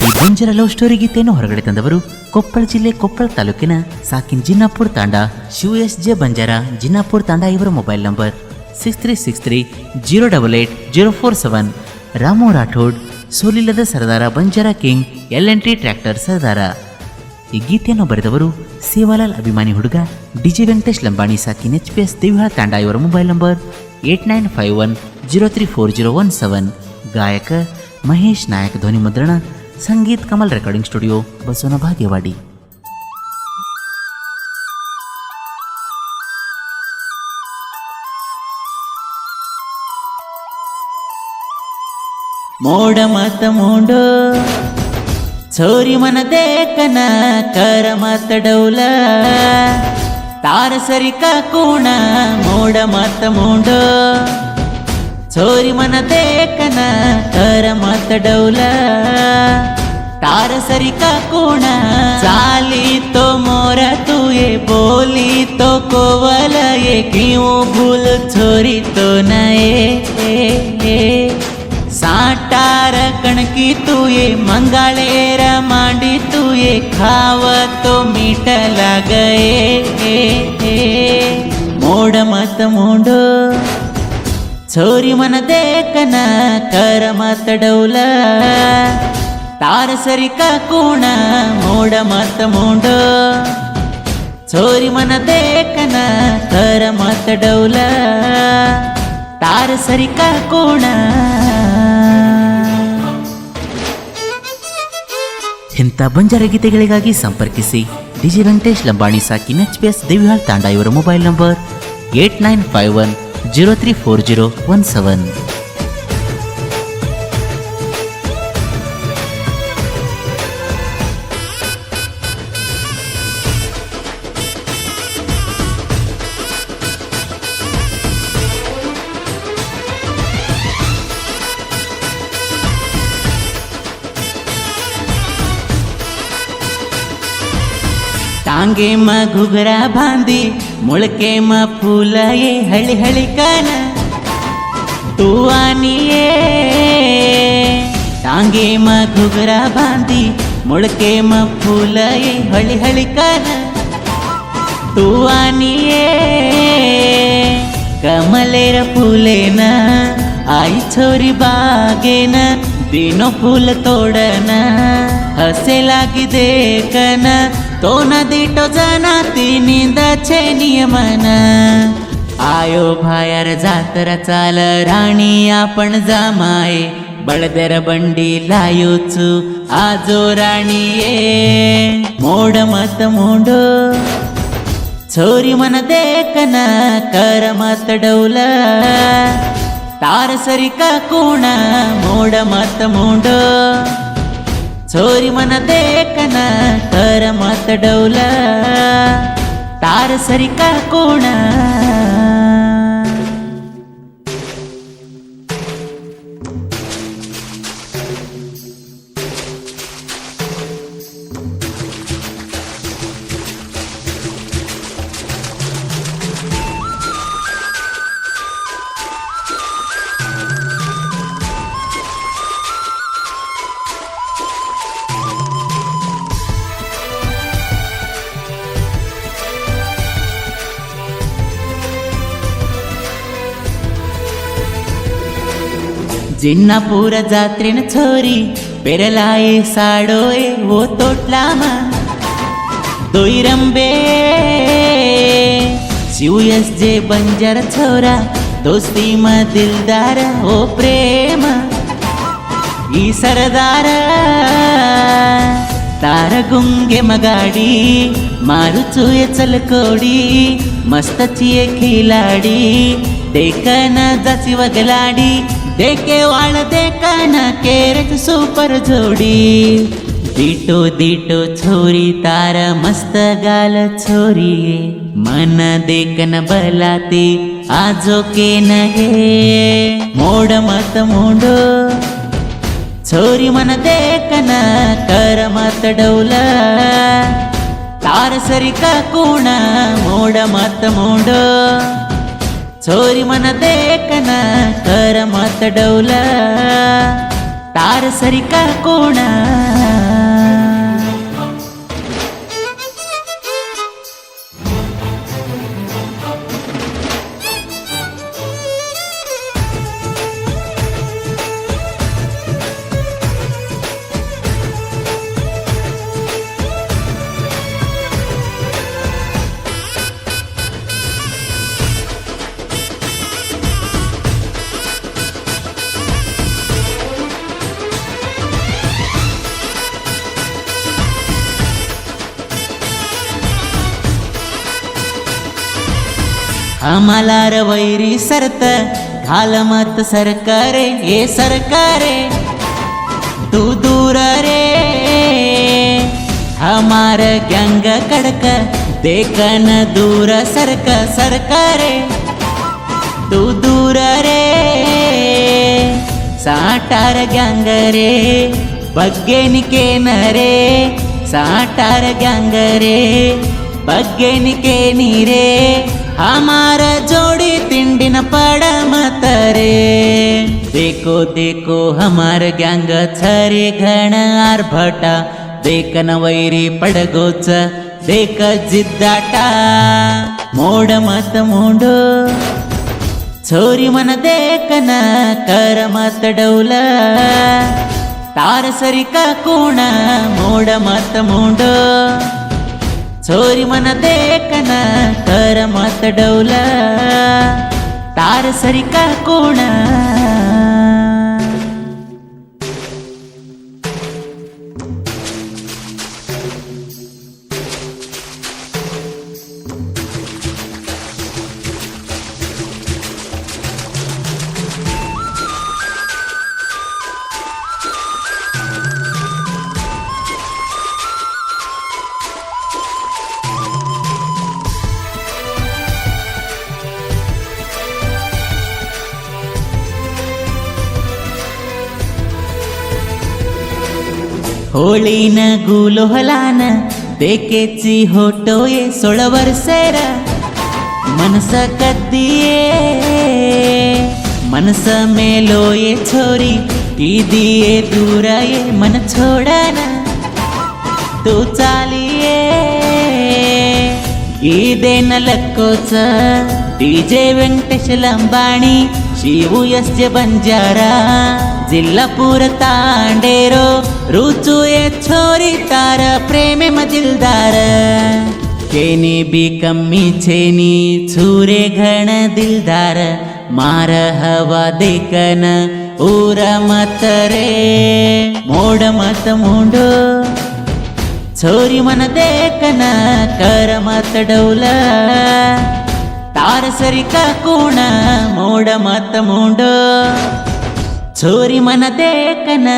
ಈ ಬಂಜರ love story ಗೀತೆಯನ್ನು ಹೊರಗಡೆ ತಂದವರು ಕೊಪ್ಪಳ ಜಿಲ್ಲೆ ಕೊಪ್ಪಳ ತಾಲೂಕಿನ ಸಾಕಿನ್ ಜಿನ್ನಾಪುರ ತಾಂಡ ಶಿವ ಎಸ್ ಜೆ ಬಂಜಾರ ಜಿನ್ನಾಪುರ ತಾಂಡ. ಇವರ ಮೊಬೈಲ್ ನಂಬರ್ 6363088047. ರಾಮು ರಾಠೋಡ್ ಸೋಲಿಲ್ಲದ ಸರದಾರ ಬಂಜಾರ ಕಿಂಗ್ LNT ಟ್ರ್ಯಾಕ್ಟರ್ ಸರದಾರ. ಈ ಗೀತೆಯನ್ನು ಬರೆದವರು ಸೇವಾಲಾಲ್ ಅಭಿಮಾನಿ ಹುಡುಗ DJ ವೆಂಕಟೇಶ್ ಲಂಬಾಣಿ ಸಾಕಿನ್ HPS ದೇವಿಹಾಳ ತಾಂಡ. ಇವರ ಮೊಬೈಲ್ ನಂಬರ್ 8951034017. ಗಾಯಕ ಮಹೇಶ್ ನಾಯಕ್. ಧ್ವನಿ ಮುದ್ರಣ ಸಂಗೀತ್ ಕಮಲ್ ರೆಕಾರ್ಡಿಂಗ್ ಸ್ಟುಡಿಯೋ ಬಸವನ ಭಾಗ್ಯವಾಡಿ. ಮೋಡ ಮತ ಮೋಡೋ छोरी मन देखना कर मत डौला तार सरी का कोणा मोड मत मोडो छोरी मन देखना कर मत डौला तार सरी का कोणा चाली तो मोरा तू ये बोली तो कोवल ये क्यों भूल छोरी तो नए साटार कणकी तू ये मंगालेर मांडी तू ये खाव तो मीठ गए मोड मत मोडो छोरी मन देखना कर मत डौला तार सरी का कोणा मोड मत मोडो छोरी मन देखना कर मत डौला तार सरी का कोणा. ಇಂಥ ಬಂಜಾರ ಗೀತೆಗಳಿಗಾಗಿ ಸಂಪರ್ಕಿಸಿ DJ ವೆಂಕಟೇಶ್ ಲಂಬಾಣಿ ಸಾಕಿನ್ HPS ದೇವಿಹಾಳ ತಾಂಡ. ಇವರ ಮೊಬೈಲ್ ನಂಬರ್ 8951034017. टांगे म घुघरा बांधी मुळके म फूल ये हळी हळी कान तू आनी ये टांगे म घुघरा बांधी मुळके म फूल ये हळी हळी कान तू आनी ये कमलेर फुलेन आई छोरी बागेन दिनो फूल तोडन हसे लागी देखन तो नदीटो जना तिनिंद छे नियमन आयो भायर जातरा चाल राणी आपण जामाये बळदर बंडी लायोचू आजो राणी ये मोड मत मोडो छोरी मन देखना कर मत डौला तार सरी का कोणा मोड मत मोडो छोरी मन देखना कर मत डौला तार सरी का कोणा. जिन्नापूर जात्रेन छोरी पेरलाये साडोये वो तोटलामा दोईरंबे शिव एस जे बंजार छोरा दोस्ती म दिलदार ओ प्रेम ई सरदार तार गुंगे मगाडी मारुचुये चलकोडी मस्तची खिलाडी देखन जाची वगलाडी देखे वाळ देखन केरच सुपर जोडी दीटो दीटो छोरी तार मस्त गाल छोरी मन देखन बलाते आजो के नगे मोड मत मोडो छोरी मन देखना कर मत डौला तार सरी का कोणा मोड मत मोडो छोरी मन देखना कर मत डौला तार सरी का कोणा. आम्हाला रवैरी सरत घाल मत सरकारे ए सरकारे तू दूर रे हमार गँग कडक देखन दूर सरक सरकारे तू दूर रे साटार गँग रे बग्गेनिके नरे साटार गँग रे बग्गेनिके नीरे हमार जोड़ी तिंडिन पड़ मत रे देखो देखो हमार गँग छरे घण आरभटा देखन वैरी पडगोच देख जिद्दाटा मोड मत मोडो छोरी मन देखन कर मत डौल तार सरिका कोण मोड मत मोडो छोरी मन देखन कर मत डौल तार सरिका कोण होळीन गुलोहलान देखेची होटोये 16 वर्षेर मनस कद्दिये मनस मेलोये छोरी ती दिये दूराये मन छोडन तू चालिये इदेन लक्कोच डीजे वेंकटेश लंबाणी शिवू एस बंजारा जिल्लापूर तांडेरो रुचुये छोरी तार प्रेमे मदिलदार केनी भी कमी छेनी छुरे घण दिलदार मार हवा देखन उर मत रे मोड मत मोडो छोरी मन देखन कर मत डौल तार सरिका कोण मोड मत मोडो छोरी मन देखन